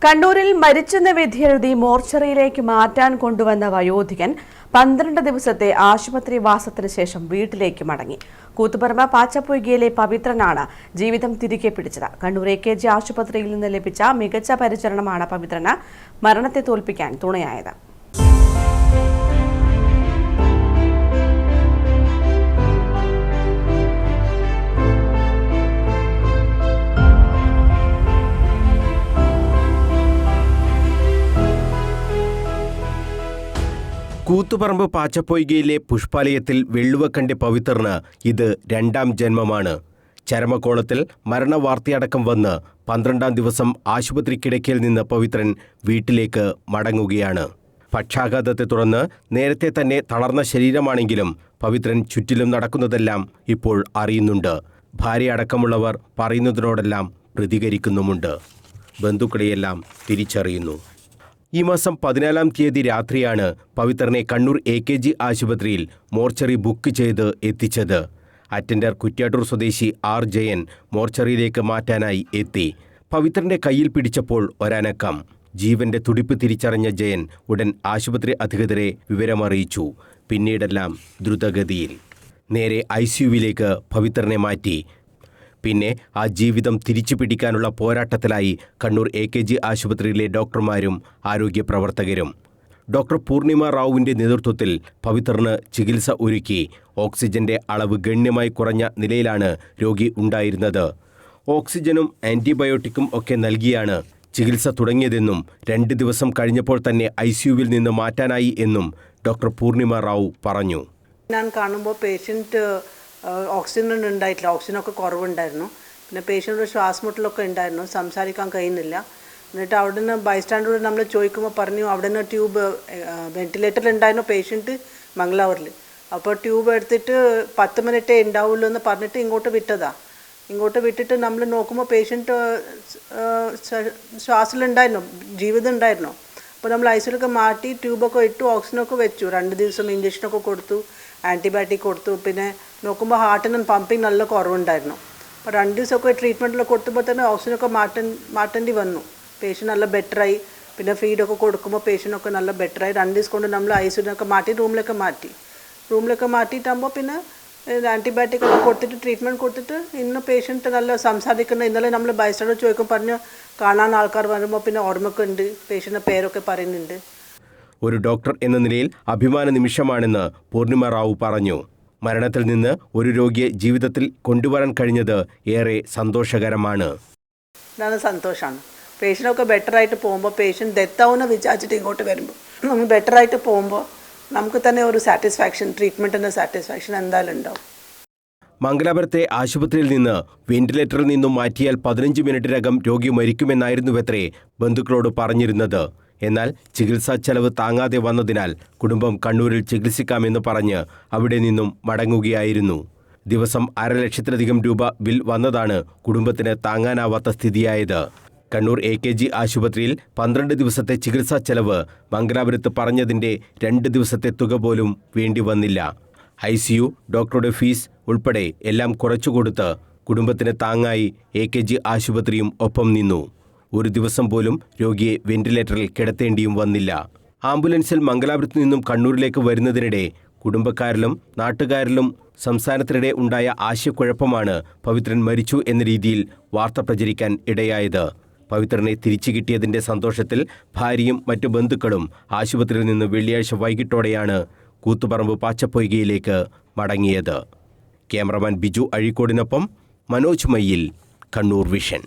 കണ്ണൂരിൽ മരിച്ചെന്ന വിധിയെഴുതി മോർച്ചറിയിലേക്ക് മാറ്റാൻ കൊണ്ടുവന്ന വയോധികൻ 12 ദിവസത്തെ ആശുപത്രിവാസത്തിന് ശേഷം വീട്ടിലേക്ക് മടങ്ങി. കൂത്തുപറമ്പ് പാച്ചപ്പൊയ്കയിലെ പവിത്രനാണ് ജീവിതം തിരികെ പിടിച്ചത്. കണ്ണൂർ AKG ആശുപത്രിയിൽ നിന്ന് ലഭിച്ച മികച്ച പരിചരണമാണ് പവിത്രന് മരണത്തെ തോൽപ്പിക്കാൻ തുണയായത്. കൂത്തുപറമ്പ് പാച്ചപ്പൊയ്കയിലെ പുഷ്പാലയത്തിൽ വെള്ളുവക്കണ്ടി പവിത്രന് ഇത് 2ാം ജന്മമാണ്. ചരമക്കോളത്തിൽ മരണവാർത്തയടക്കം വന്ന് 12ാം ദിവസം ആശുപത്രി കിടക്കയിൽ നിന്ന് പവിത്രൻ വീട്ടിലേക്ക് മടങ്ങുകയാണ്. പക്ഷാഘാതത്തെ തുടർന്ന് നേരത്തെ തന്നെ തളർന്ന ശരീരമാണെങ്കിലും പവിത്രൻ ചുറ്റിലും നടക്കുന്നതെല്ലാം ഇപ്പോൾ അറിയുന്നുണ്ട്. ഭാര്യ അടക്കമുള്ളവർ പറയുന്നതിനോടെല്ലാം പ്രതികരിക്കുന്നുമുണ്ട്. ബന്ധുക്കളെയെല്ലാം തിരിച്ചറിയുന്നു. ഈ മാസം 14-ാം തീയതി രാത്രിയാണ് പവിത്രനെ കണ്ണൂർ AKG ആശുപത്രിയിൽ മോർച്ചറി ബുക്ക് ചെയ്ത് എത്തിച്ചത്. അറ്റൻഡർ കുറ്റ്യാട്ടൂർ സ്വദേശി R. ജയൻ മോർച്ചറിയിലേക്ക് മാറ്റാനായി എത്തി. പവിത്രന്റെ കയ്യിൽ പിടിച്ചപ്പോൾ ഒരനക്കം. ജീവന്റെ തുടിപ്പ് തിരിച്ചറിഞ്ഞ ജയൻ ഉടൻ ആശുപത്രി അധികൃതരെ വിവരമറിയിച്ചു. പിന്നീടെല്ലാം ദ്രുതഗതിയിൽ നേരെ ICUവിലേക്ക് പവിത്രനെ മാറ്റി. പിന്നെ ആ ജീവിതം തിരിച്ചു പിടിക്കാനുള്ള പോരാട്ടത്തിലായി കണ്ണൂർ AKG ആശുപത്രിയിലെ ഡോക്ടർമാരും ആരോഗ്യ പ്രവർത്തകരും. ഡോക്ടർ പൂർണിമ റാവുവിൻ്റെ നേതൃത്വത്തിൽ പവിത്രന് ചികിത്സ ഒരുക്കി. ഓക്സിജന്റെ അളവ് ഗണ്യമായി കുറഞ്ഞ നിലയിലാണ് രോഗി ഉണ്ടായിരുന്നത്. ഓക്സിജനും ആൻറ്റിബയോട്ടിക്കും ഒക്കെ നൽകിയാണ് ചികിത്സ തുടങ്ങിയതെന്നും 2 ദിവസം കഴിഞ്ഞപ്പോൾ തന്നെ ICUവിൽ നിന്ന് മാറ്റാനായി എന്നും ഡോക്ടർ പൂർണിമ റാവു പറഞ്ഞു. ഞാൻ കാണുമ്പോൾ പേഷ്യൻറ്റ് ഓക്സിജൻ ഉണ്ടായിട്ടില്ല, ഓക്സിജനൊക്കെ കുറവുണ്ടായിരുന്നു. പിന്നെ പേഷ്യൻ്റ് ശ്വാസമുട്ടലൊക്കെ ഉണ്ടായിരുന്നു, സംസാരിക്കാൻ കഴിയുന്നില്ല. എന്നിട്ട് അവിടെ നിന്ന് ബൈസ്റ്റാൻഡറോട് നമ്മൾ ചോദിക്കുമ്പോൾ പറഞ്ഞു അവിടെ നിന്ന് ട്യൂബ് വെന്റിലേറ്ററിൽ ഉണ്ടായിരുന്നു പേഷ്യൻറ്റ് മംഗലാപുരിൽ. അപ്പോൾ ട്യൂബ് എടുത്തിട്ട് 10 മിനിറ്റേ ഉണ്ടാവുള്ളൂ എന്ന് പറഞ്ഞിട്ട് ഇങ്ങോട്ട് വിട്ടതാണ്. ഇങ്ങോട്ട് വിട്ടിട്ട് നമ്മൾ നോക്കുമ്പോൾ പേഷ്യൻറ്റ് ശ്വാസത്തിലുണ്ടായിരുന്നു, ജീവിതം ഉണ്ടായിരുന്നു. അപ്പോൾ നമ്മൾ ICUലൊക്കെ മാറ്റി ട്യൂബൊക്കെ ഇട്ടു, ഓക്സിജനൊക്കെ വെച്ചു. 2 ദിവസം ഇഞ്ചക്ഷനൊക്കെ കൊടുത്തു, ആൻറ്റിബയോട്ടിക് കൊടുത്തു. പിന്നെ നോക്കുമ്പോൾ ഹാർട്ടിനും പമ്പിങ് നല്ല കുറവുണ്ടായിരുന്നു. അപ്പോൾ 2 ദിവസമൊക്കെ ട്രീറ്റ്മെൻറ്റിലൊക്കെ കൊടുത്തപ്പോൾ തന്നെ ഓക്സിജനൊക്കെ മാറ്റേണ്ടി വന്നു. പേഷ്യൻ്റ് നല്ല ബെറ്ററായി. പിന്നെ ഫീഡൊക്കെ കൊടുക്കുമ്പോൾ പേഷ്യൻ്റൊക്കെ നല്ല ബെറ്ററായി. 2 ദിവസം കൊണ്ട് നമ്മൾ ICUലൊക്കെ മാറ്റി റൂമിലൊക്കെ മാറ്റിയിട്ടാകുമ്പോൾ പിന്നെ ആൻറ്റിബയോട്ടിക് ഒക്കെ കൊടുത്തിട്ട് ട്രീറ്റ്മെൻറ്റ് കൊടുത്തിട്ട് ഇന്ന് പേഷ്യൻറ്റ് നല്ല സംസാരിക്കുന്നത്. ഇന്നലെ നമ്മൾ ബൈസ്റ്റാൻഡർ ചോദിക്കുമ്പോൾ പറഞ്ഞ് കാണാൻ ആൾക്കാർ വരുമ്പോൾ പിന്നെ ഓർമ്മയൊക്കെ ഉണ്ട്, പേഷ്യൻ്റെ പേരൊക്കെ പറയുന്നുണ്ട്. ഒരു ഡോക്ടർ എന്ന നിലയിൽ അഭിമാന നിമിഷമാണെന്ന് പൂർണിമ റാവു പറഞ്ഞു. മരണത്തിൽ നിന്ന് ഒരു രോഗിയെ ജീവിതത്തിൽ കൊണ്ടുവരാൻ കഴിഞ്ഞത് ഏറെ സന്തോഷകരമാണ്. നല്ല സന്തോഷമാണ്. പേഷ്യൻ്റൊക്കെ ബെറ്ററായിട്ട് പോകുമ്പോൾ പേഷ്യൻ്റ് ഡെത്താവുമെന്ന് വിചാരിച്ചിട്ട് ഇങ്ങോട്ട് വരുമ്പോൾ നമ്മൾ ബെറ്ററായിട്ട് പോകുമ്പോൾ നമുക്ക് തന്നെ ഒരു സാറ്റിസ്ഫാക്ഷൻ, ട്രീറ്റ്മെൻറ്റിൻ്റെ സാറ്റിസ്ഫാക്ഷൻ എന്തായാലും ഉണ്ടാവും. മംഗലാപുരത്തെ ആശുപത്രിയിൽ നിന്ന് വെന്റിലേറ്ററിൽ നിന്നും മാറ്റിയാൽ 15 മിനിറ്റിനകം രോഗി മരിക്കുമെന്നായിരുന്നുവത്രേ ബന്ധുക്കളോട് പറഞ്ഞിരുന്നത്. എന്നാൽ ചികിത്സാ ചെലവ് താങ്ങാതെ വന്നതിനാൽ കുടുംബം കണ്ണൂരിൽ ചികിത്സിക്കാമെന്ന് പറഞ്ഞ് അവിടെ നിന്നും മടങ്ങുകയായിരുന്നു. ദിവസം 1,50,000-ലധികം രൂപ ബിൽ വന്നതാണ് കുടുംബത്തിന് താങ്ങാനാവാത്ത സ്ഥിതിയായത്. കണ്ണൂർ AKG ആശുപത്രിയിൽ 12 ദിവസത്തെ ചികിത്സാ ചെലവ് മംഗലാപുരത്ത് പറഞ്ഞതിൻ്റെ 2 ദിവസത്തെ തുക പോലും വേണ്ടി വന്നില്ല. ICU, ഡോക്ടറുടെ ഫീസ് ഉൾപ്പെടെ എല്ലാം കുറച്ചുകൊടുത്ത് കുടുംബത്തിന് താങ്ങായി AKG ആശുപത്രിയും ഒപ്പം നിന്നു. ഒരു ദിവസം പോലും രോഗിയെ വെന്റിലേറ്ററിൽ കിടത്തേണ്ടിയും വന്നില്ല. ആംബുലൻസിൽ മംഗലാപുരത്ത് നിന്നും കണ്ണൂരിലേക്ക് വരുന്നതിനിടെ കുടുംബക്കാരിലും നാട്ടുകാരിലും സംസ്ഥാനത്തിനിടെ ഉണ്ടായ ആശയക്കുഴപ്പമാണ് പവിത്രൻ മരിച്ചു എന്ന രീതിയിൽ വാർത്ത പ്രചരിക്കാൻ ഇടയായത്. പവിത്രനെ തിരിച്ചു കിട്ടിയതിൻ്റെ സന്തോഷത്തിൽ ഭാര്യയും മറ്റു ബന്ധുക്കളും ആശുപത്രിയിൽ നിന്ന് വെള്ളിയാഴ്ച വൈകിട്ടോടെയാണ് കൂത്തുപറമ്പ് പാച്ചപ്പൊയ്കയിലേക്ക് മടങ്ങിയത്. ക്യാമറമാൻ ബിജു അഴീക്കോടിനൊപ്പം മനോജ് മയ്യിൽ, കണ്ണൂർ വിഷൻ.